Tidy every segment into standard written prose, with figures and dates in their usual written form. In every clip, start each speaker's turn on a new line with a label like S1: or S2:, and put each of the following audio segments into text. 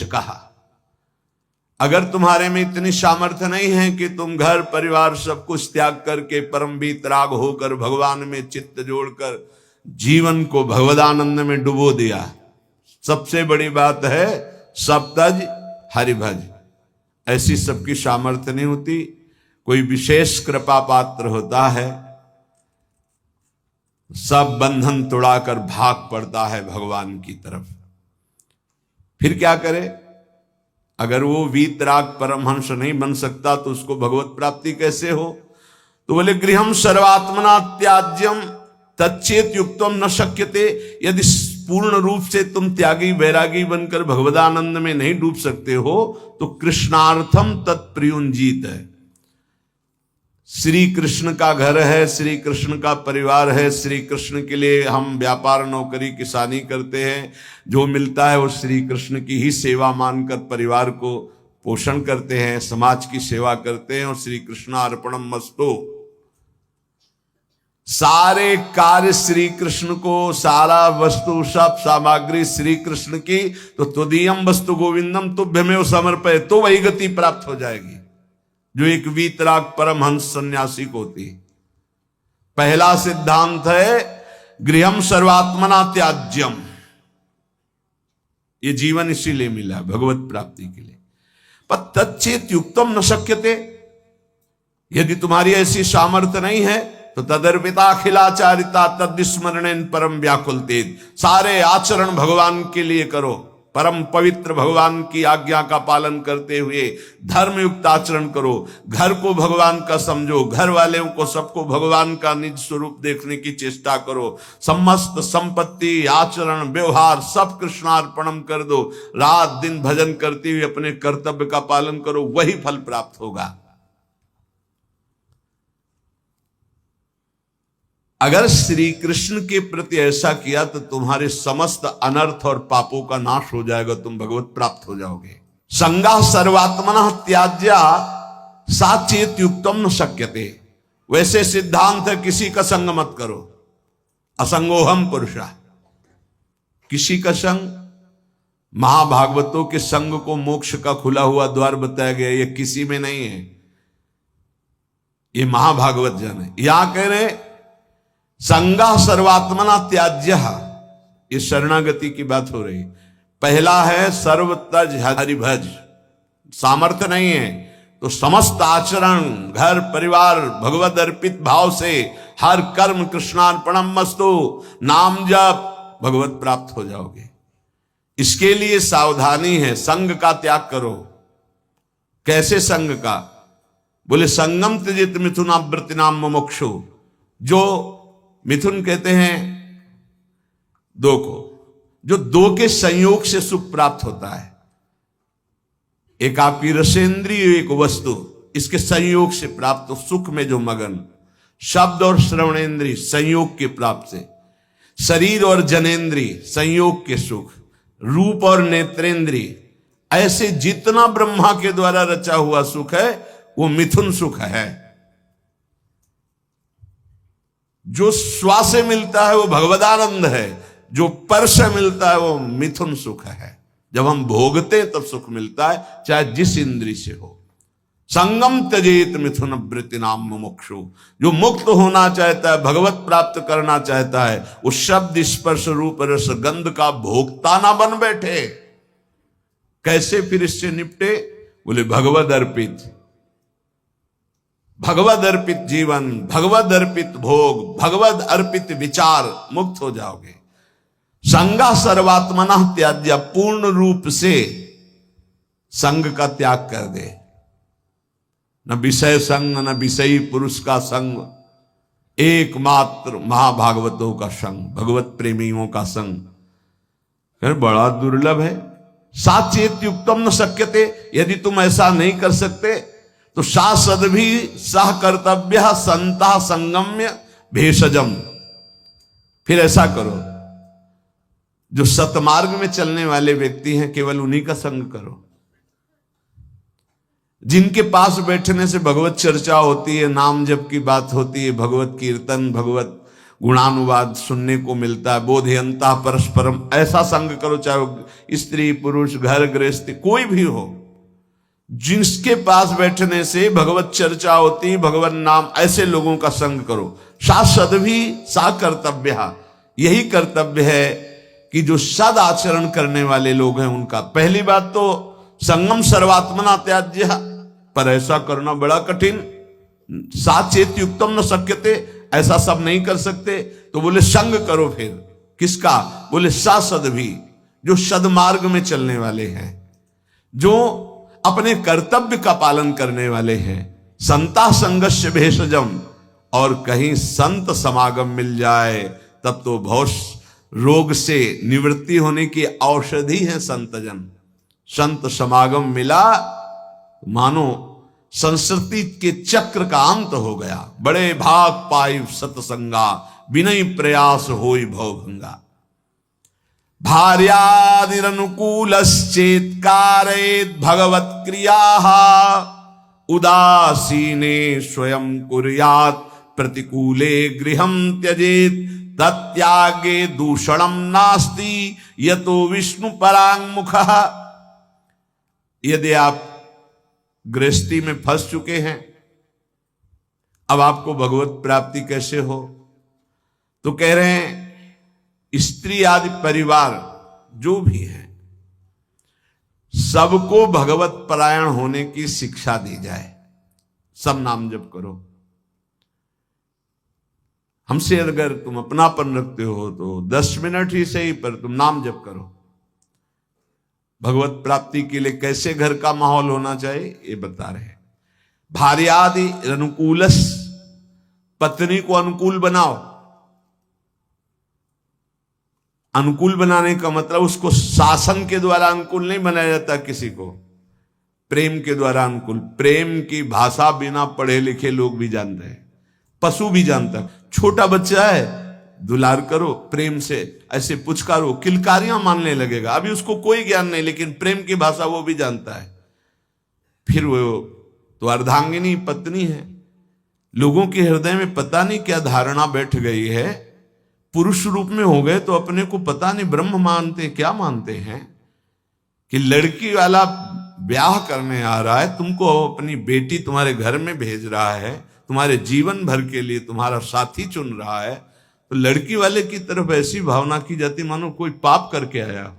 S1: कहा। अगर तुम्हारे में इतनी सामर्थ्य नहीं है कि तुम घर परिवार सब कुछ त्याग करके परम वीतराग होकर भगवान में चित्त जोड़कर जीवन को भगवदानंद में डुबो दिया, सबसे बड़ी बात है सप्तज हरिभज, ऐसी सबकी सामर्थ्य नहीं होती। कोई विशेष कृपा पात्र होता है, सब बंधन तोड़ाकर भाग पड़ता है भगवान की तरफ। फिर क्या करे? अगर वो वीतराग परमहंस नहीं बन सकता तो उसको भगवत प्राप्ति कैसे हो? तो बोले गृहम सर्वात्मना त्याज्यम तच्चेत युक्तम न शक्यते। यदि पूर्ण रूप से तुम त्यागी वैरागी बनकर भगवदानंद में नहीं डूब सकते हो तो कृष्णार्थम तत्प्रियुंजीत है। श्री कृष्ण का घर है, श्री कृष्ण का परिवार है, श्री कृष्ण के लिए हम व्यापार नौकरी किसानी करते हैं, जो मिलता है वो श्री कृष्ण की ही सेवा मानकर परिवार को पोषण करते हैं, समाज की सेवा करते हैं और श्री कृष्ण अर्पणम मस्तु। सारे कार्य श्री कृष्ण को, सारा वस्तु सब सामग्री श्री कृष्ण की, तो तुदीयम वस्तु गोविंदम तुभ्यमेव समर्पय, तो वही गति प्राप्त हो जाएगी जो एक वीतराग परमहंस सन्यासी को होती। पहला सिद्धांत है गृहम सर्वात्मना त्याज्यम, ये जीवन इसीलिए मिला भगवत प्राप्ति के लिए। पर तच्चेत युक्तम न शक्यते, यदि तुम्हारी ऐसी सामर्थ्य नहीं है तो तदर्पिता अखिलाचारिता तद्विस्मरणेन परम व्याकुलतेज, सारे आचरण भगवान के लिए करो, परम पवित्र भगवान की आज्ञा का पालन करते हुए धर्मयुक्त आचरण करो, घर को भगवान का समझो, घर वालों को सबको भगवान का निज स्वरूप देखने की चेष्टा करो, समस्त संपत्ति आचरण व्यवहार सब कृष्णार्पणम कर दो, रात दिन भजन करते हुए अपने कर्तव्य का पालन करो, वही फल प्राप्त होगा। अगर श्री कृष्ण के प्रति ऐसा किया तो तुम्हारे समस्त अनर्थ और पापों का नाश हो जाएगा, तुम भगवत प्राप्त हो जाओगे। संगा सर्वात्मना त्याज्या साचेत युक्तम न शक्यते, वैसे सिद्धांत है किसी का संग मत करो, असंगोहम पुरुषा, किसी का संग। महाभागवतों के संग को मोक्ष का खुला हुआ द्वार बताया गया, ये किसी में नहीं है, ये महाभागवत जन है। यहां कह रहे संगा सर्वात्मना त्याज्य, ये शरणागति की बात हो रही। पहला है सर्वतज हरिभज, सामर्थ्य नहीं है तो समस्त आचरण घर परिवार भगवद अर्पित भाव से हर कर्म कृष्णार्पणम मस्तु, नाम जप, भगवत प्राप्त हो जाओगे। इसके लिए सावधानी है, संग का त्याग करो। कैसे संग का? बोले संगम त्यजेत मिथुनावृत्तिनाम मुमुक्षु, जो मिथुन कहते हैं दो को, जो दो के संयोग से सुख प्राप्त होता है। एक आपकी रसेंद्रिय, एक वस्तु, इसके संयोग से प्राप्त तो सुख में जो मगन, शब्द और श्रवणेन्द्रिय संयोग के प्राप्त से, शरीर और जनेन्द्रिय संयोग के सुख, रूप और नेत्रेंद्रिय, ऐसे जितना ब्रह्मा के द्वारा रचा हुआ सुख है वो मिथुन सुख है। जो स्वा से मिलता है वो भगवदानंद है, जो पर से मिलता है वो मिथुन सुख है। जब हम भोगते हैं तब सुख मिलता है, चाहे जिस इंद्री से हो। संगम त्यजेत मिथुन वृत्ति नाम मुमुक्षु, जो मुक्त होना चाहता है, भगवत प्राप्त करना चाहता है, वो शब्द स्पर्श रूप रस गंध का भोक्ता ना बन बैठे। कैसे फिर इससे निपटे? बोले भगवद अर्पित, भगवद अर्पित जीवन, भगवद अर्पित भोग, भगवद अर्पित विचार, मुक्त हो जाओगे। संगा सर्वात्मना त्याज्य, पूर्ण रूप से संग का त्याग कर दे, न विषय संग न विषयी पुरुष का संग, एकमात्र महाभागवतों का संग, भगवत प्रेमियों का संग फिर बड़ा दुर्लभ है। साचेत युक्तम न शक्यते, यदि तुम ऐसा नहीं कर सकते तो सासद्भी सह कर्तव्य संता संगम्य भेषजम, फिर ऐसा करो, जो सतमार्ग में चलने वाले व्यक्ति हैं केवल उन्हीं का संग करो, जिनके पास बैठने से भगवत चर्चा होती है, नाम जप की बात होती है, भगवत कीर्तन, भगवत गुणानुवाद सुनने को मिलता है। बोधयंता परस्परम, ऐसा संग करो, चाहे वो स्त्री पुरुष घर गृहस्थ कोई भी हो, जिसके पास बैठने से भगवत चर्चा होती, भगवत नाम, ऐसे लोगों का संग करो। सा सद्भी सा कर्तव्य, यही कर्तव्य है कि जो सद आचरण करने वाले लोग हैं उनका। पहली बात तो संगम सर्वात्मना त्याज्य, पर ऐसा करना बड़ा कठिन। साचेत युक्तम न शक्यते, ऐसा सब नहीं कर सकते, तो बोले संग करो। फिर किसका? बोले सा सद्भी, जो सदमार्ग में चलने वाले हैं, जो अपने कर्तव्य का पालन करने वाले हैं। संता संगस्य भेषजम, और कहीं संत समागम मिल जाए तब तो भौष रोग से निवृत्ति होने की औषधि है संतजन। संत समागम मिला मानो संस्कृति के चक्र का अंत हो गया। बड़े भाग पाई सतसंगा, विनय प्रयास होई भवभंगा। भार्यादिरनुकूलश्चेत् कारयेत् भगवत् क्रियाः, उदासीने स्वयं कुर्यात् प्रतिकूले गृहं त्यजेत्, तत्यागे दूषणं नास्ति यतो विष्णु परांगमुखः। यदि आप गृहस्थी में फंस चुके हैं, अब आपको भगवत प्राप्ति कैसे हो, तो कह रहे हैं स्त्री आदि परिवार जो भी है सबको भगवत परायण होने की शिक्षा दी जाए। सब नाम जप करो। हमसे अगर तुम अपनापन रखते हो तो 10 मिनट ही सही, पर तुम नाम जप करो। भगवत प्राप्ति के लिए कैसे घर का माहौल होना चाहिए ये बता रहे हैं। भार्यादि अनुकूलस, पत्नी को अनुकूल बनाओ। अनुकूल बनाने का मतलब उसको शासन के द्वारा अनुकूल नहीं बनाया जाता किसी को, प्रेम के द्वारा अनुकूल। प्रेम की भाषा बिना पढ़े लिखे लोग भी जानते हैं, पशु भी जानता है। छोटा बच्चा है, दुलार करो प्रेम से, ऐसे पुचकारो, किलकारियां मानने लगेगा। अभी उसको कोई ज्ञान नहीं, लेकिन प्रेम की भाषा वो भी जानता है। फिर वो तो अर्धांगिनी पत्नी है। लोगों के हृदय में पता नहीं क्या धारणा बैठ गई है, पुरुष रूप में हो गए तो अपने को पता नहीं ब्रह्म मानते क्या मानते हैं, कि लड़की वाला ब्याह करने आ रहा है, तुमको अपनी बेटी तुम्हारे घर में भेज रहा है, तुम्हारे जीवन भर के लिए तुम्हारा साथी चुन रहा है, तो लड़की वाले की तरफ ऐसी भावना की जाती मानो कोई पाप करके आया हो,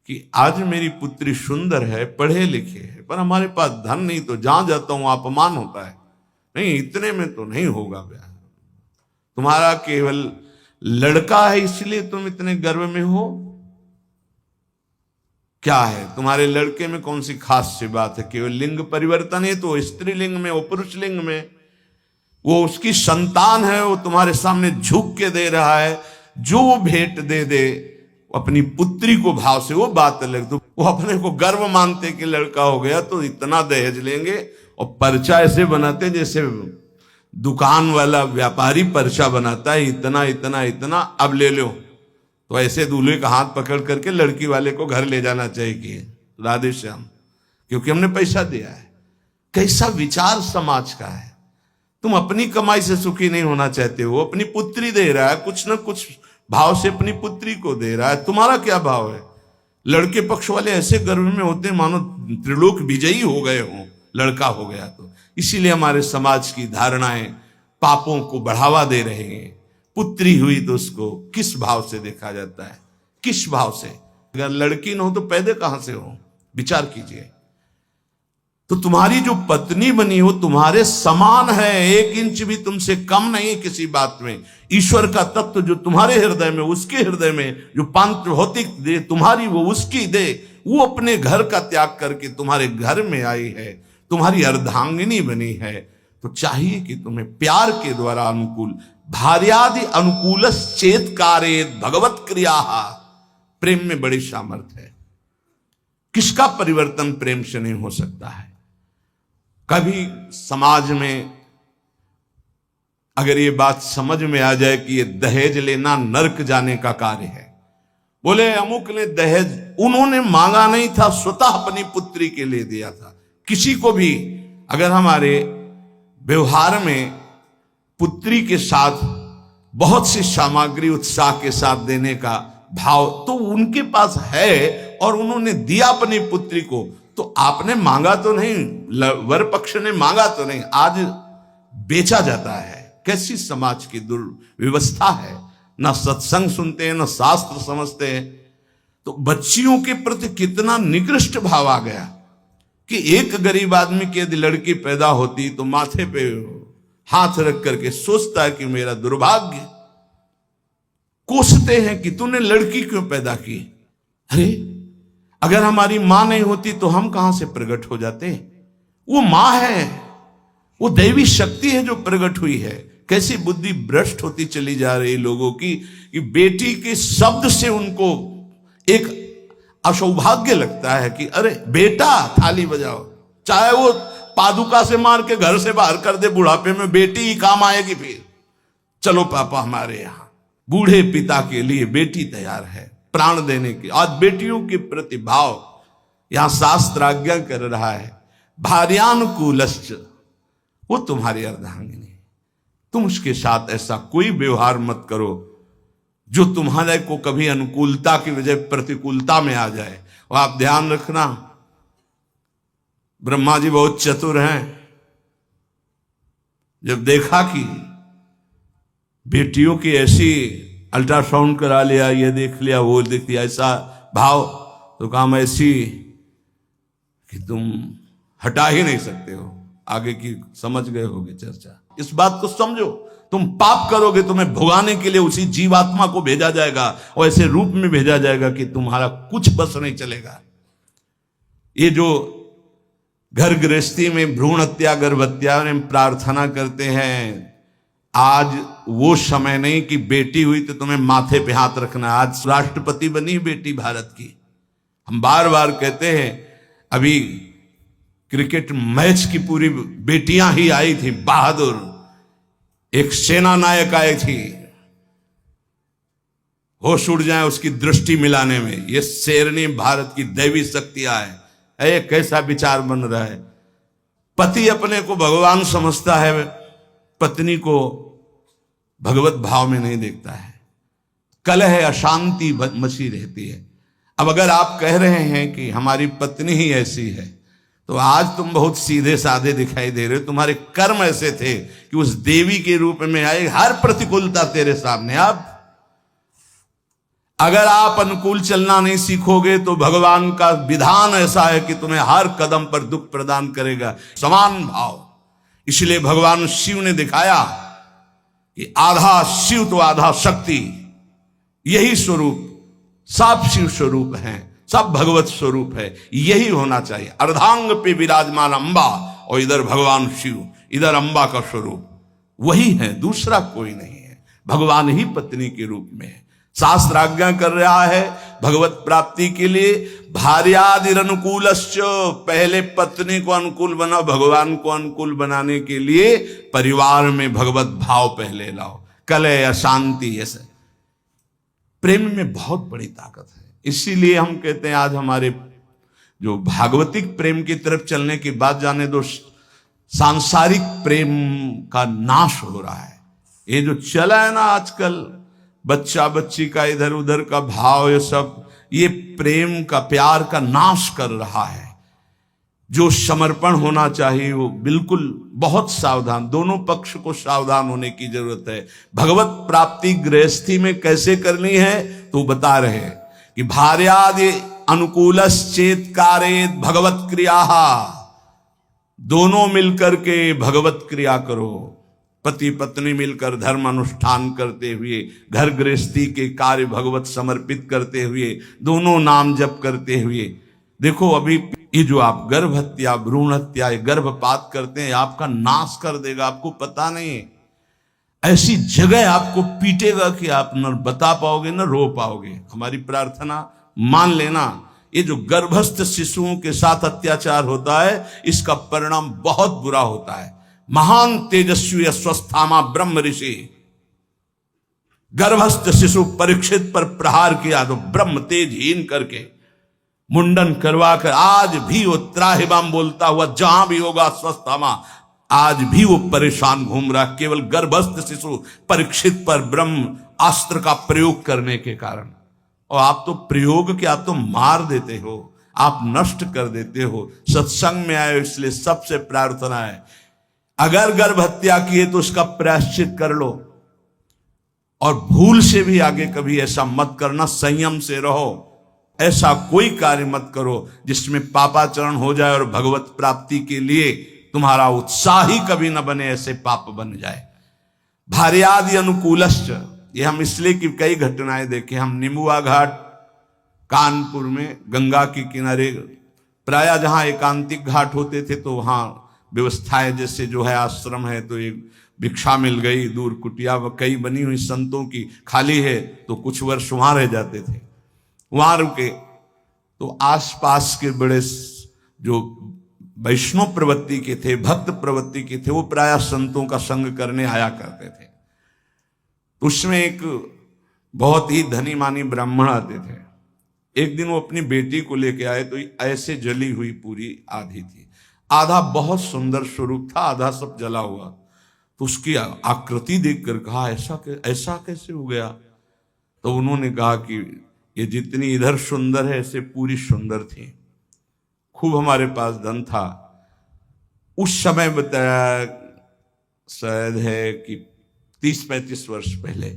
S1: कि आज मेरी पुत्री सुंदर है, पढ़े लिखे है, पर हमारे पास धन नहीं, तो जहां जाता हूं अपमान होता है। नहीं, इतने में तो नहीं होगा ब्याह। तुम्हारा केवल लड़का है इसलिए तुम इतने गर्व में हो? क्या है तुम्हारे लड़के में कौन सी खास सी बात है? केवल लिंग परिवर्तन है तो स्त्रीलिंग में, वो पुरुष लिंग में, वो उसकी संतान है, वो तुम्हारे सामने झुक के दे रहा है। जो वो भेंट दे दे अपनी पुत्री को भाव से, वो बात अलग। तो वो अपने को गर्व मानते कि लड़का हो गया तो इतना दहेज लेंगे, और पर्चा ऐसे बनाते जैसे दुकान वाला व्यापारी पर्चा बनाता है, इतना इतना इतना, अब ले लो। तो ऐसे दूल्हे का हाथ पकड़ करके लड़की वाले को घर ले जाना चाहिए कि राधे श्याम, क्योंकि हमने पैसा दिया है। कैसा विचार समाज का है। तुम अपनी कमाई से सुखी नहीं होना चाहते हो, अपनी पुत्री दे रहा है, कुछ ना कुछ भाव से अपनी पुत्री को दे रहा है। तुम्हारा क्या भाव है? लड़के पक्ष वाले ऐसे गर्व में होते मानो त्रिलोक विजयी हो गए हों, लड़का हो गया तो। इसीलिए हमारे समाज की धारणाएं पापों को बढ़ावा दे रहे हैं। पुत्री हुई तो उसको किस भाव से देखा जाता है, किस भाव से? अगर लड़की न हो तो पैदे कहां से हो? विचार कीजिए। तो तुम्हारी जो पत्नी बनी हो तुम्हारे समान है, 1 इंच भी तुमसे कम नहीं है किसी बात में। ईश्वर का तत्व जो तुम्हारे हृदय में, उसके हृदय में जो पांच भौतिक दे तुम्हारी, वो उसकी दे, वो अपने घर का त्याग करके तुम्हारे घर में आई है, तुम्हारी अर्धांगिनी बनी है। तो चाहिए कि तुम्हें प्यार के द्वारा अनुकूल, भार्यादि अनुकूलस चेत कारेत भगवत क्रिया। प्रेम में बड़ी सामर्थ्य है। किसका परिवर्तन प्रेम से नहीं हो सकता है? कभी समाज में अगर ये बात समझ में आ जाए कि ये दहेज लेना नरक जाने का कार्य है, बोले अमुक ने दहेज, उन्होंने मांगा नहीं था, स्वतः अपनी पुत्री के लिए दिया था। किसी को भी अगर हमारे व्यवहार में पुत्री के साथ बहुत सी सामग्री उत्साह के साथ देने का भाव तो उनके पास है और उन्होंने दिया अपनी पुत्री को, तो आपने मांगा तो नहीं, वर पक्ष ने मांगा तो नहीं, आज बेचा जाता है। कैसी समाज की दुर्व्यवस्था है, ना सत्संग सुनते हैं, ना शास्त्र समझते हैं। तो बच्चियों के प्रति कितना निकृष्ट भाव आ गया कि एक गरीब आदमी की यदि लड़की पैदा होती तो माथे पे हाथ रख करके सोचता है कि मेरा दुर्भाग्य, कोसते हैं कि तूने लड़की क्यों पैदा की। अरे अगर हमारी मां नहीं होती तो हम कहां से प्रकट हो जाते। वो मां है, वो दैवी शक्ति है जो प्रकट हुई है। कैसी बुद्धि भ्रष्ट होती चली जा रही लोगों की कि बेटी के शब्द से उनको एक असौभाग्य लगता है कि अरे बेटा थाली बजाओ, चाहे वो पादुका से मार के घर से बाहर कर दे, बुढ़ापे में बेटी ही काम आएगी। फिर चलो पापा हमारे यहां, बूढ़े पिता के लिए बेटी तैयार है प्राण देने की। आज बेटियों के प्रति भाव यहां शास्त्र आज्ञा कर रहा है, भार्यानुकूलश्च, वो तुम्हारी अर्धांगिनी, तुम उसके साथ ऐसा कोई व्यवहार मत करो जो तुम्हारे को कभी अनुकूलता की वजह प्रतिकूलता में आ जाए। और आप ध्यान रखना, ब्रह्मा जी बहुत चतुर हैं। जब देखा कि बेटियों की ऐसी अल्ट्रासाउंड करा लिया, ये देख लिया, वो देख लिया, ऐसा भाव, तो काम ऐसी कि तुम हटा ही नहीं सकते हो। आगे की समझ गए होगे चर्चा। इस बात को समझो, तुम पाप करोगे तुम्हें भुगाने के लिए उसी जीवात्मा को भेजा जाएगा और ऐसे रूप में भेजा जाएगा कि तुम्हारा कुछ बस नहीं चलेगा। ये जो घर गृहस्थी में भ्रूण हत्या गर्भ हत्या में प्रार्थना करते हैं, आज वो समय नहीं कि बेटी हुई तो तुम्हें माथे पे हाथ रखना। आज राष्ट्रपति बनी बेटी भारत की। हम बार बार कहते हैं, अभी क्रिकेट मैच की पूरी बेटियां ही आई थी, बहादुर, एक सेना नायक आई थी, होश उड़ जाए उसकी दृष्टि मिलाने में। ये शेरनी भारत की दैवी शक्तियां है। कैसा विचार बन रहा है, पति अपने को भगवान समझता है, पत्नी को भगवत भाव में नहीं देखता है, कलह अशांति मची रहती है। अब अगर आप कह रहे हैं कि हमारी पत्नी ही ऐसी है, तो आज तुम बहुत सीधे साधे दिखाई दे रहे हो। तुम्हारे कर्म ऐसे थे कि उस देवी के रूप में आए, हर प्रतिकूलता तेरे सामने। अब अगर आप अनुकूल चलना नहीं सीखोगे तो भगवान का विधान ऐसा है कि तुम्हें हर कदम पर दुख प्रदान करेगा। समान भाव, इसलिए भगवान शिव ने दिखाया कि आधा शिव तो आधा शक्ति, यही स्वरूप, सब शिव स्वरूप हैं, सब भगवत स्वरूप है। यही होना चाहिए। अर्धांग पे विराजमान अंबा, और इधर भगवान शिव, इधर अंबा का स्वरूप वही है, दूसरा कोई नहीं है। भगवान ही पत्नी के रूप में है। शास्त्र आज्ञा कर रहा है भगवत प्राप्ति के लिए, भार्यादिर अनुकूलश्च, पहले पत्नी को अनुकूल बनाओ, भगवान को अनुकूल बनाने के लिए परिवार में भगवत भाव पहले लाओ। कलह अशांति, ऐसे प्रेम में बहुत बड़ी ताकत है। इसीलिए हम कहते हैं आज हमारे जो भागवतिक प्रेम की तरफ चलने की बात जाने दो, सांसारिक प्रेम का नाश हो रहा है। ये जो चला है ना आजकल, बच्चा बच्ची का इधर उधर का भाव, ये सब, ये प्रेम का, प्यार का नाश कर रहा है। जो समर्पण होना चाहिए वो बिल्कुल बहुत सावधान, दोनों पक्ष को सावधान होने की जरूरत है। भगवत प्राप्ति गृहस्थी में कैसे करनी है तो बता रहे हैं कि भार्यादि अनुकूलश्चेत कारेत भगवत क्रिया, दोनों मिलकर के भगवत क्रिया करो। पति पत्नी मिलकर धर्म अनुष्ठान करते हुए, घर गृहस्थी के कार्य भगवत समर्पित करते हुए, दोनों नाम जप करते हुए। देखो अभी ये जो आप गर्भ हत्या, भ्रूण हत्या, गर्भपात करते हैं, आपका नाश कर देगा, आपको पता नहीं। ऐसी जगह आपको पीटेगा कि आप न बता पाओगे न रो पाओगे। हमारी प्रार्थना मान लेना, ये जो गर्भस्थ शिशुओं के साथ अत्याचार होता है, इसका परिणाम बहुत बुरा होता है। महान तेजस्वी अस्वस्थामा ब्रह्म ऋषि, गर्भस्थ शिशु परीक्षित पर प्रहार किया तो ब्रह्म तेजहीन करके मुंडन करवा कर आज भी वो त्राहिमाम बोलता हुआ जहां भी होगा अस्वस्थामा, आज भी वो परेशान घूम रहा, केवल गर्भस्थ शिशु परीक्षित पर ब्रह्म अस्त्र का प्रयोग करने के कारण। और आप तो प्रयोग क्या, आप तो मार देते हो, आप नष्ट कर देते हो। सत्संग में आए हो इसलिए सबसे प्रार्थना है, अगर गर्भ हत्या किए तो उसका प्रायश्चित कर लो, और भूल से भी आगे कभी ऐसा मत करना, संयम से रहो। ऐसा कोई कार्य मत करो जिसमें पापाचरण हो जाए और भगवत प्राप्ति के लिए तुम्हारा उत्साह ही कभी न बने, ऐसे पाप बन जाए। भार्यादि अनुकूलश्च, ये हम इसलिए कि कई घटनाएं देखे। हम निमुआ घाट कानपुर में गंगा के किनारे, प्राय जहां एकांतिक घाट होते थे तो वहां व्यवस्थाएं जैसे जो है आश्रम है, तो एक भिक्षा मिल गई, दूर कुटिया कई बनी हुई संतों की खाली है, तो कुछ वर्ष वहां रह जाते थे, वहां रुके। तो आसपास के बड़े जो वैष्णव प्रवृत्ति के थे, भक्त प्रवृत्ति के थे, वो प्राय संतों का संग करने आया करते थे। उसमें एक बहुत ही धनी मानी ब्राह्मण आते थे। एक दिन वो अपनी बेटी को लेके आए, तो ऐसे जली हुई पूरी आधी थी, आधा बहुत सुंदर स्वरूप था, आधा सब जला हुआ। तो उसकी आकृति देखकर कहा ऐसा कैसे हो गया? तो उन्होंने कहा कि ये जितनी इधर सुंदर है ऐसे पूरी सुंदर थी। खूब हमारे पास धन था उस समय, बताया शायद है कि 30-35 वर्ष पहले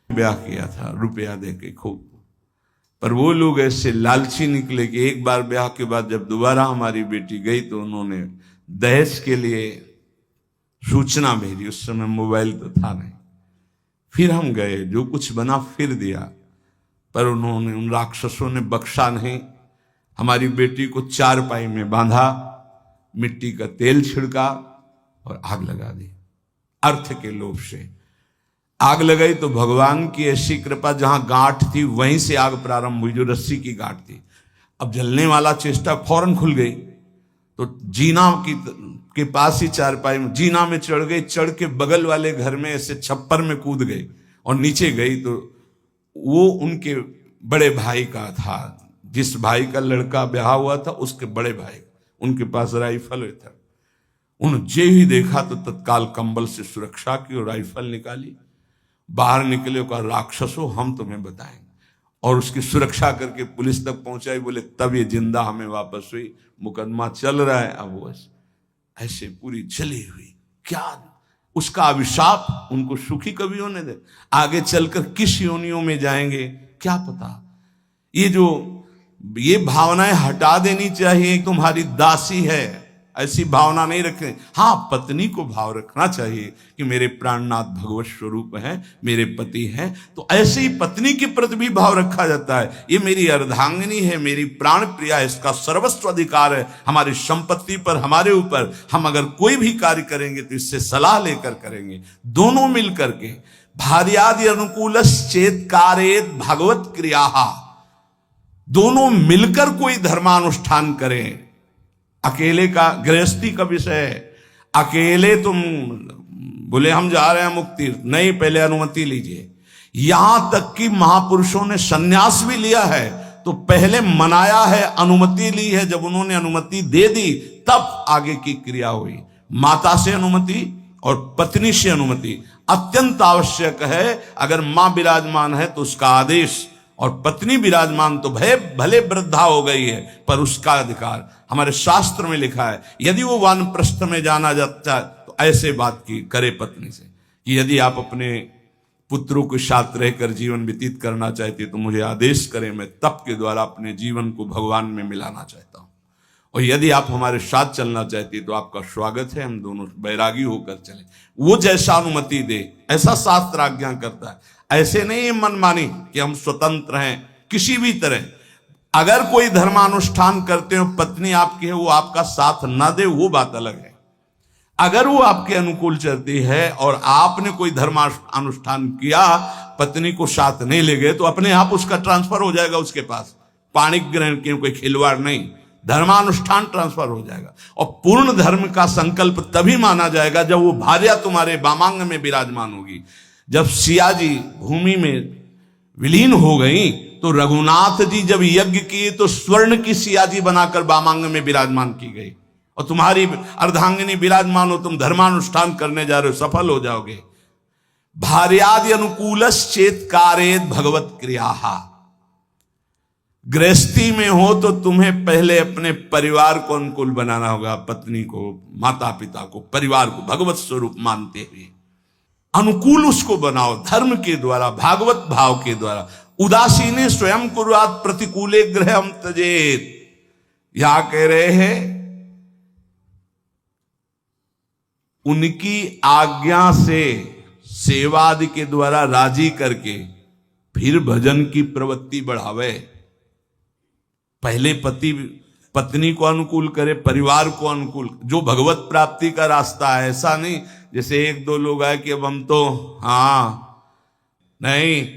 S1: ब्याह किया था, रुपया देके खूब। पर वो लोग ऐसे लालची निकले कि एक बार ब्याह के बाद जब दोबारा हमारी बेटी गई तो उन्होंने दहेज के लिए सूचना भेजी। उस समय मोबाइल तो था नहीं। फिर हम गए, जो कुछ बना फिर दिया, पर उन्होंने, उन राक्षसों ने बख्शा नहीं। हमारी बेटी को चारपाई में बांधा, मिट्टी का तेल छिड़का और आग लगा दी। अर्थ के लोभ से आग लगाई तो भगवान की ऐसी कृपा, जहां गांठ थी वहीं से आग प्रारंभ हुई, जो रस्सी की गांठ थी। अब जलने वाला चेष्टा फौरन खुल गई, तो जीना के पास ही चारपाई में जीना में चढ़ गई, चढ़ के बगल वाले घर में ऐसे छप्पर में कूद गई और नीचे गई तो वो उनके बड़े भाई का था, जिस भाई का लड़का ब्याह हुआ था उसके बड़े भाई, उनके पास राइफल था। उन्होंने जे ही देखा तो तत्काल कंबल से सुरक्षा की और राइफल निकाली, बाहर निकले और कहा राक्षसों हम तुम्हें बताएंगे, और उसकी सुरक्षा करके पुलिस तक पहुंचाई। बोले तब ये जिंदा हमें वापस हुई, मुकदमा चल रहा है। अब वो ऐसे पूरी जली हुई, क्या उसका अभिशाप उनको सुखी कभी होने दे, आगे चलकर किस योनियों में जाएंगे क्या पता। ये भावनाएं हटा देनी चाहिए, तुम्हारी दासी है ऐसी भावना नहीं रखें। हाँ, पत्नी को भाव रखना चाहिए कि मेरे प्राणनाथ भगवत स्वरूप हैं, मेरे पति हैं, तो ऐसे ही पत्नी के प्रति भी भाव रखा जाता है। ये मेरी अर्धांगिनी है, मेरी प्राण प्रिया है, इसका सर्वस्व अधिकार है हमारी संपत्ति पर, हमारे ऊपर। हम अगर कोई भी कार्य करेंगे तो इससे सलाह लेकर करेंगे, दोनों मिल करके। भार्यादि अनुकूलश्चेत् कारयेत् भगवत क्रिया, दोनों मिलकर कोई धर्मानुष्ठान करें। अकेले का गृहस्थी का विषय है, अकेले तुम बोले हम जा रहे हैं मुक्ति, नहीं, पहले अनुमति लीजिए। यहां तक कि महापुरुषों ने सन्यास भी लिया है तो पहले मनाया है, अनुमति ली है। जब उन्होंने अनुमति दे दी तब आगे की क्रिया हुई। माता से अनुमति और पत्नी से अनुमति अत्यंत आवश्यक है। अगर मां विराजमान है तो उसका आदेश, और पत्नी विराजमान तो भले वृद्धा हो गई है पर उसका अधिकार। हमारे शास्त्र में लिखा है यदि वो वानप्रस्थ में जाना जाता है तो ऐसे बात की करे पत्नी से कि यदि आप अपने पुत्रों के साथ रहकर जीवन व्यतीत करना चाहते तो मुझे आदेश करें, मैं तप के द्वारा अपने जीवन को भगवान में मिलाना चाहता हूं। और यदि आप हमारे साथ चलना चाहते तो आपका स्वागत है, हम दोनों बैरागी होकर चले। वो जैसा अनुमति दे ऐसा शास्त्र आज्ञा करता है। ऐसे नहीं मनमानी कि हम स्वतंत्र हैं किसी भी तरह। अगर कोई धर्मानुष्ठान करते हो, पत्नी आपकी है, वो आपका साथ ना दे वो बात अलग है। अगर वो आपके अनुकूल चलती है और आपने कोई धर्मानुष्ठान किया, पत्नी को साथ नहीं ले गए, तो अपने आप उसका ट्रांसफर हो जाएगा उसके पास। पाणिक ग्रहण की कोई खिलवाड़ नहीं, धर्मानुष्ठान ट्रांसफर हो जाएगा। और पूर्ण धर्म का संकल्प तभी माना जाएगा जब वो भार्या तुम्हारे वामांग में विराजमान होगी। जब सिया जी भूमि में विलीन हो गई तो रघुनाथ जी जब यज्ञ किए तो स्वर्ण की सिया जी बनाकर वामांग में विराजमान की गई। और तुम्हारी अर्धांगिनी विराजमान हो, तुम धर्मानुष्ठान करने जा रहे हो, सफल हो जाओगे। भार्यादि अनुकूलश्चेत कारेत भगवत क्रिया। गृहस्थी में हो तो तुम्हें पहले अपने परिवार को अनुकूल बनाना होगा, पत्नी को, माता पिता को, परिवार को भगवत स्वरूप मानते हुए अनुकूल उसको बनाओ, धर्म के द्वारा, भागवत भाव के द्वारा। उदासीने स्वयं कुर्यात प्रतिकूले गृहम त्यजेत। यहां कह रहे हैं उनकी आज्ञा से सेवादि के द्वारा राजी करके फिर भजन की प्रवृत्ति बढ़ावे। पहले पति पत्नी को अनुकूल करे, परिवार को अनुकूल, जो भगवत प्राप्ति का रास्ता है। ऐसा नहीं जैसे एक दो लोग आए कि अब हम तो नहीं,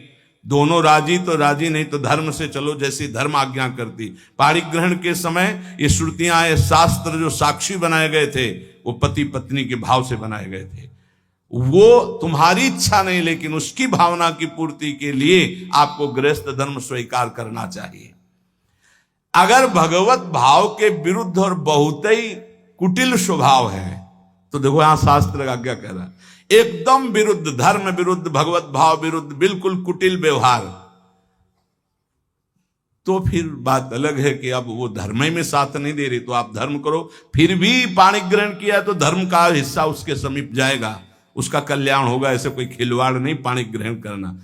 S1: दोनों राजी तो राजी, नहीं तो धर्म से चलो जैसी धर्म आज्ञा करती। पाणिक ग्रहण के समय ये श्रुतियां, ये शास्त्र जो साक्षी बनाए गए थे वो पति पत्नी के भाव से बनाए गए थे। वो तुम्हारी इच्छा नहीं, लेकिन उसकी भावना की पूर्ति के लिए आपको गृहस्थ धर्म स्वीकार करना चाहिए। अगर भगवत भाव के विरुद्ध और बहुत ही कुटिल स्वभाव है तो देखो यहां शास्त्र आज्ञा कह रहा है एकदम विरुद्ध, धर्म विरुद्ध, भगवत भाव विरुद्ध, बिल्कुल कुटिल व्यवहार, तो फिर बात अलग है कि अब वो धर्म में साथ नहीं दे रही तो आप धर्म करो। फिर भी पाणिक ग्रहण किया तो धर्म का हिस्सा उसके समीप जाएगा, उसका कल्याण होगा। ऐसे कोई खिलवाड़ नहीं पाणिक ग्रहण करना।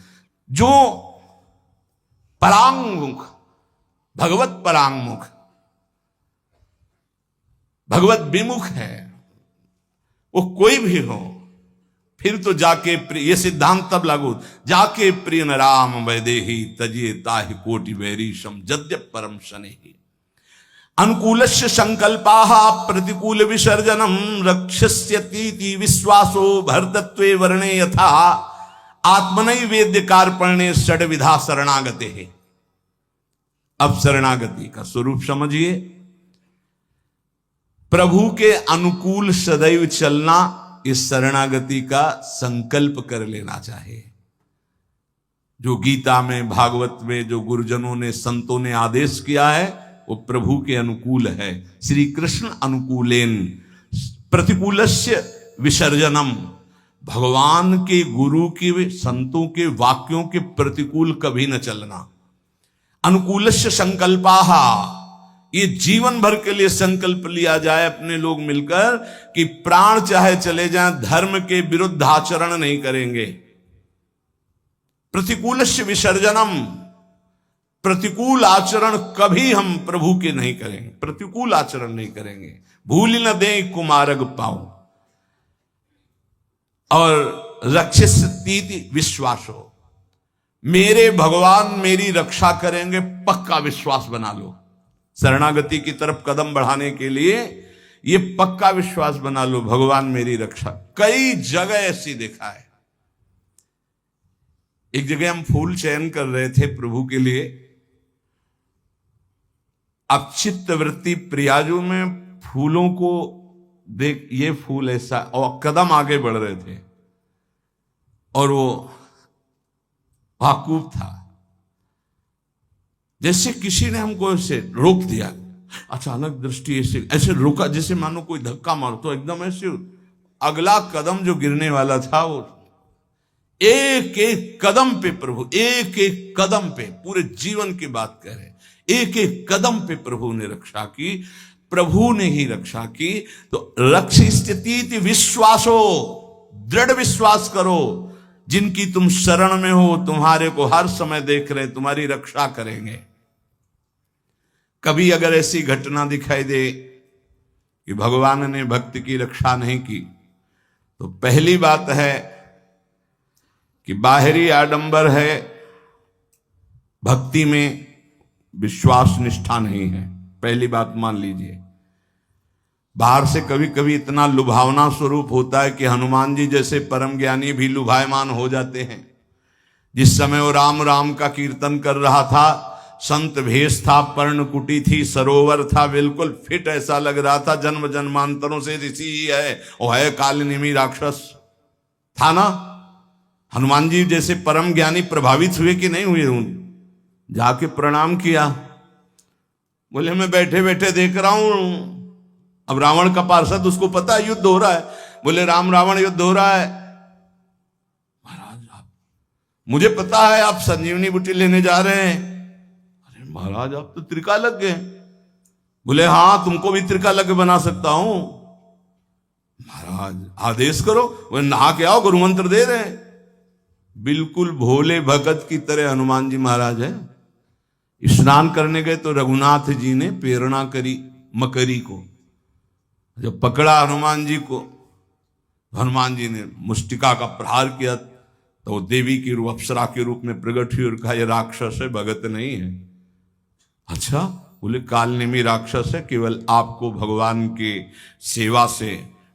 S1: जो परांगमुख, भगवत परांगमुख, भगवत विमुख है, वो कोई भी हो, फिर तो जाके प्रिय, ये सिद्धांत तब लागू, जाके प्रिय न राम वैदेही तजिए ताहि कोटि वैरीशम जद्यप परम शनेहि। अनुकूलस्य संकल्पाः प्रतिकूल विसर्जनम रक्षस्यतीति विश्वासो भरतत्वे वर्णे यथा आत्मनैवेद्य कार्पण्ये षड्विधा शरणागते है। अब शरणागति का स्वरूप समझिए। प्रभु के अनुकूल सदैव चलना, इस शरणागति का संकल्प कर लेना चाहिए। जो गीता में, भागवत में, जो गुरुजनों ने, संतों ने आदेश किया है वो प्रभु के अनुकूल है। श्री कृष्ण अनुकूलेन प्रतिकूलस्य विसर्जनम, भगवान के, गुरु के, संतों के वाक्यों के प्रतिकूल कभी न चलना। अनुकूलस्य संकल्पाः, ये जीवन भर के लिए संकल्प लिया जाए अपने लोग मिलकर कि प्राण चाहे चले जाएं, धर्म के विरुद्ध आचरण नहीं करेंगे। प्रतिकूलस्य विसर्जनम, प्रतिकूल आचरण कभी हम प्रभु के नहीं करेंगे, प्रतिकूल आचरण नहीं करेंगे। भूल न दें कुमारग पाऊं, और रक्षिस्तीति विश्वासो, मेरे भगवान मेरी रक्षा करेंगे, पक्का विश्वास बना लो। शरणागति की तरफ कदम बढ़ाने के लिए ये पक्का विश्वास बना लो, भगवान मेरी रक्षा। कई जगह ऐसी देखा है। एक जगह हम फूल चयन कर रहे थे प्रभु के लिए। अब चित्त वृत्ति प्रियाजू में फूलों को देख, ये फूल ऐसा, और कदम आगे बढ़ रहे थे और वो वाकूफ था। जैसे किसी ने हमको ऐसे रोक दिया, अचानक दृष्टि ऐसे ऐसे रोका, जैसे मानो कोई धक्का मारो, तो एकदम ऐसे अगला कदम जो गिरने वाला था वो एक एक कदम पे प्रभु, एक एक कदम पे, पूरे जीवन की बात कह रहे, एक एक कदम पे प्रभु ने रक्षा की, प्रभु ने ही रक्षा की। तो रक्षिस्तीति विश्वासो, दृढ़ विश्वास करो, जिनकी तुम शरण में हो तुम्हारे को हर समय देख रहे, तुम्हारी रक्षा करेंगे। कभी अगर ऐसी घटना दिखाई दे कि भगवान ने भक्त की रक्षा नहीं की, तो पहली बात है कि बाहरी आडंबर है, भक्ति में विश्वास निष्ठा नहीं है। पहली बात मान लीजिए। बाहर से कभी कभी इतना लुभावना स्वरूप होता है कि हनुमान जी जैसे परम ज्ञानी भी लुभायमान हो जाते हैं। जिस समय वो राम राम का कीर्तन कर रहा था, संत भेष था, पर्णकुटी थी, सरोवर था, बिल्कुल फिट, ऐसा लग रहा था जन्म जन्मांतरों से ऋषि ही है, वो है कालनेमी राक्षस था ना। हनुमान जी जैसे परम ज्ञानी प्रभावित हुए कि नहीं हुए? जाके प्रणाम किया, बोले मैं बैठे बैठे देख रहा हूं अब रावण का पार्षद, उसको पता है युद्ध हो रहा है, बोले राम रावण युद्ध हो रहा है। महाराज आप, मुझे पता है आप संजीवनी बूटी लेने जा रहे हैं। अरे महाराज आप तो त्रिकालज्ञ हैं। बोले हाँ, तुमको भी त्रिकालज्ञ बना सकता हूं। महाराज आदेश करो। वो नहा के आओ, गुरु मंत्र दे रहे हैं। बिल्कुल भोले भगत की तरह हनुमान जी महाराज है। स्नान करने गए तो रघुनाथ जी ने प्रेरणा करी मकरी को, जब पकड़ा हनुमान जी को, हनुमान जी ने मुष्टिका का प्रहार किया तो वो देवी की रूप, अप्सरा के रूप में प्रकट हुई और कहा ये राक्षस है, भगत नहीं है। अच्छा, बोले कालनेमी राक्षस है, केवल आपको भगवान की सेवा से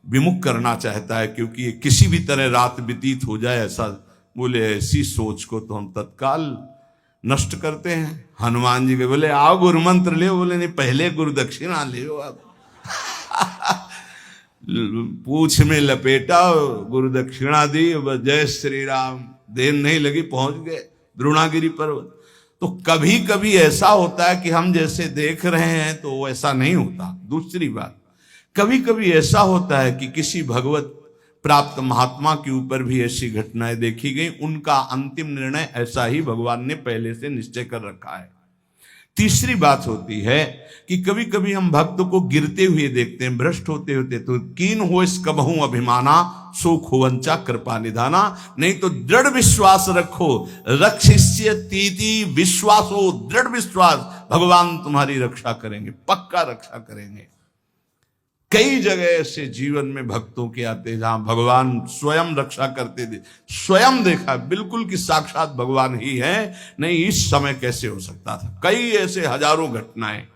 S1: विमुख करना चाहता है, क्योंकि ये किसी भी तरह रात व्यतीत हो जाए ऐसा। बोले ऐसी सोच को तो हम तत्काल नष्ट करते हैं। हनुमान जी के बोले आओ गुरु मंत्र ले। बोले नहीं, पहले गुरु दक्षिणा ले आप। पूछ में लपेटा, गुरु दक्षिणा दी, जय श्री राम। देर नहीं लगी, पहुंच गए द्रोणागिरी पर्वत। तो कभी कभी ऐसा होता है कि हम जैसे देख रहे हैं तो वैसा नहीं होता। दूसरी बात, कभी कभी ऐसा होता है कि किसी भगवत प्राप्त महात्मा के ऊपर भी ऐसी घटनाएं देखी गई, उनका अंतिम निर्णय ऐसा ही भगवान ने पहले से निश्चय कर रखा है। तीसरी बात होती है कि कभी कभी हम भक्त को गिरते हुए देखते हैं, भ्रष्ट होते होते, तो कीन हो इस कबहू अभिमाना सो खोवंचा कृपा निधाना। नहीं तो दृढ़ विश्वास रखो, रक्षिष्य तीति विश्वास हो, दृढ़ विश्वास, भगवान तुम्हारी रक्षा करेंगे, पक्का रक्षा करेंगे। कई जगह ऐसे जीवन में भक्तों के आते हैं जहां भगवान स्वयं रक्षा करते थे, स्वयं देखा बिल्कुल कि साक्षात भगवान ही है। नहीं, इस समय कैसे हो सकता था। कई ऐसे हजारों घटनाएं।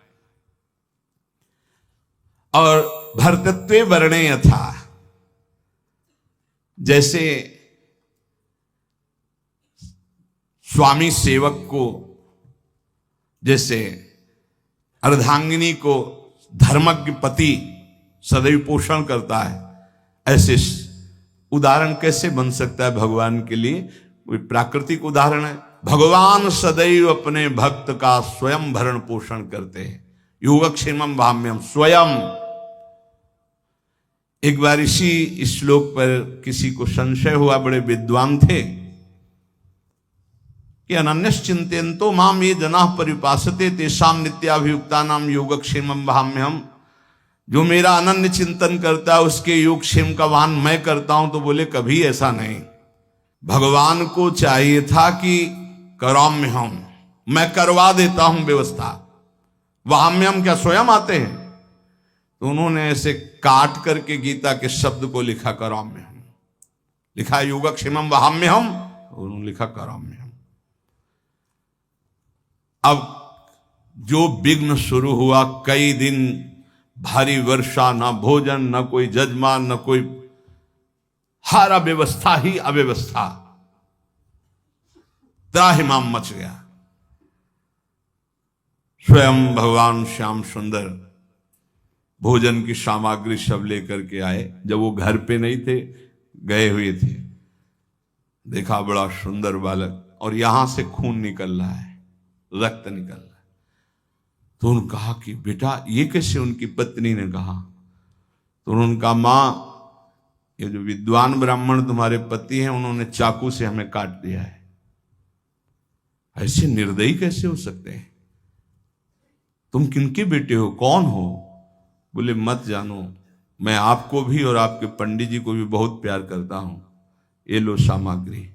S1: और भर्तृत्वे वर्णेय था, जैसे स्वामी सेवक को, जैसे अर्धांगिनी को धर्मज्ञ पति सदैव पोषण करता है, ऐसे उदाहरण कैसे बन सकता है भगवान के लिए। कोई प्राकृतिक उदाहरण है। भगवान सदैव अपने भक्त का स्वयं भरण पोषण करते हैं। योगक्षेमम भाम्यम स्वयं। एक बार इसी श्लोक पर किसी को संशय हुआ, बड़े विद्वान थे, कि अनन्यश्चिंतयन्तो माम ये जनाः परिपासते तेषां नित्याभियुक्ता नाम योगक्षेमम भाम्यहम्। जो मेरा अनन्य चिंतन करता है उसके योगक्षेम का वाहन मैं करता हूं। तो बोले कभी ऐसा नहीं। भगवान को चाहिए था कि कराम्यहम्, मैं करवा देता हूं व्यवस्था। वाम्यम क्या स्वयं आते हैं? तो उन्होंने ऐसे काट करके गीता के शब्द को लिखा कराम्यहम्, लिखा योगक्षेमम वाम्यहम्, उन्होंने लिखा कराम्यहम्। अब जो विघ्न शुरू हुआ, कई दिन भारी वर्षा, ना भोजन, ना कोई जजमान, ना कोई, हारा व्यवस्था ही अव्यवस्था, त्राहिमाम मच गया। स्वयं भगवान श्याम सुंदर भोजन की सामग्री सब लेकर के आए। जब वो घर पे नहीं थे, गए हुए थे, देखा बड़ा सुंदर बालक, और यहां से खून निकल रहा है, रक्त निकल रहा है। तो उन्होंने कहा कि बेटा ये कैसे? उनकी पत्नी ने कहा। तो उन्होंने कहा माँ, ये जो विद्वान ब्राह्मण तुम्हारे पति हैं, उन्होंने चाकू से हमें काट दिया है। ऐसे निर्दयी कैसे हो सकते हैं? तुम किनके बेटे हो, कौन हो? बोले मत जानो, मैं आपको भी और आपके पंडित जी को भी बहुत प्यार करता हूं। ये लो सामग्री,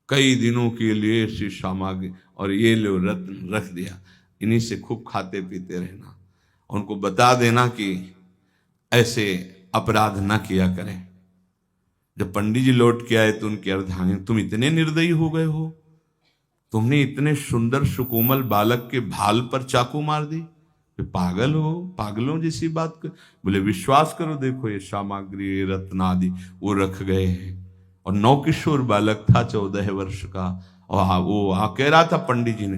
S1: कई दिनों के लिए ऐसी सामग्री, और ये लो रत्न रख दिया, इन्हीं से खूब खाते पीते रहना। उनको बता देना कि ऐसे अपराध ना किया करें। जब पंडित जी लौट के आए तो उनके अर्धांगिनी, तुम इतने निर्दयी हो गए हो, तुमने इतने सुंदर सुकोमल बालक के भाल पर चाकू मार दी, पागल हो, पागलों जैसी बात कर। बोले विश्वास करो, देखो ये सामग्री, रत्न आदि वो रख गए हैं। और नौकिशोर बालक था, 14 वर्ष का, और वो कह रहा था पंडित जी ने,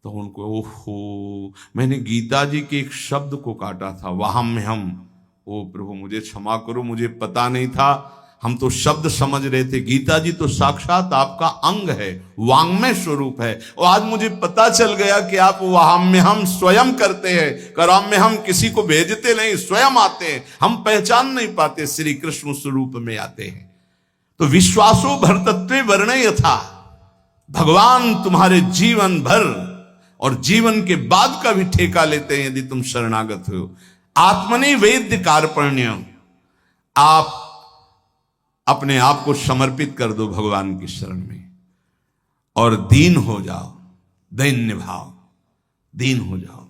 S1: तो उनको ओहो, मैंने गीता जी के एक शब्द को काटा था, वाहम्यहम्। ओ प्रभु मुझे क्षमा करो, मुझे पता नहीं था, हम तो शब्द समझ रहे थे, गीता जी तो साक्षात आपका अंग है, वांग्मय स्वरूप है। और आज मुझे पता चल गया कि आप वांग्मय हम स्वयं करते हैं, कराम में हम किसी को भेजते नहीं, स्वयं आते हैं। हम पहचान नहीं पाते, श्री कृष्ण स्वरूप में आते हैं। तो विश्वासो भरतत्वे वर्णे यथा, भगवान तुम्हारे जीवन भर और जीवन के बाद का भी ठेका लेते हैं यदि तुम शरणागत हो। आत्मनि वेद्य कार्पण्य, आप अपने आप को समर्पित कर दो भगवान की शरण में और दीन हो जाओ, दैन्य भाव, दीन हो जाओ।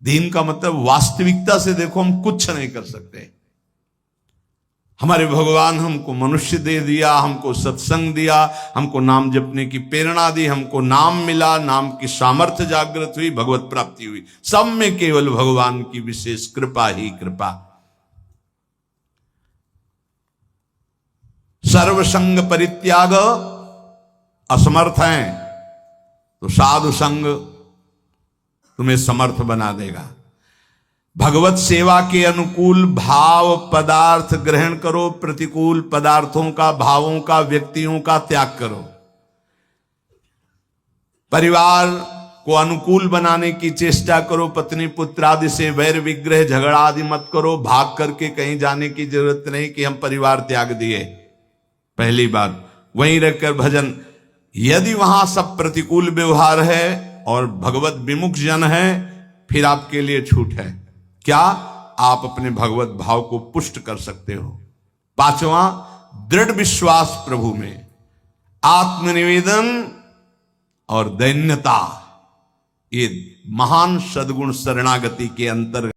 S1: दीन का मतलब वास्तविकता से देखो, हम कुछ नहीं कर सकते। हमारे भगवान हमको मनुष्य दे दिया, हमको सत्संग दिया, हमको नाम जपने की प्रेरणा दी, हमको नाम मिला, नाम की सामर्थ्य जागृत हुई, भगवत प्राप्ति हुई। सब में केवल भगवान की विशेष कृपा ही कृपा। सर्वसंग परित्याग, असमर्थ हैं तो साधु संग तुम्हें समर्थ बना देगा। भगवत सेवा के अनुकूल भाव पदार्थ ग्रहण करो, प्रतिकूल पदार्थों का, भावों का, व्यक्तियों का त्याग करो। परिवार को अनुकूल बनाने की चेष्टा करो, पत्नी पुत्र आदि से वैर विग्रह झगड़ा आदि मत करो। भाग करके कहीं जाने की जरूरत नहीं कि हम परिवार त्याग दिए। पहली बात, वहीं रहकर भजन। यदि वहां सब प्रतिकूल व्यवहार है और भगवत विमुख जन है, फिर आपके लिए छूट है। क्या? आप अपने भगवत भाव को पुष्ट कर सकते हो। पांचवा, दृढ़ विश्वास प्रभु में, आत्मनिवेदन और दैन्यता, ये महान सद्गुण शरणागति के अंतर्गत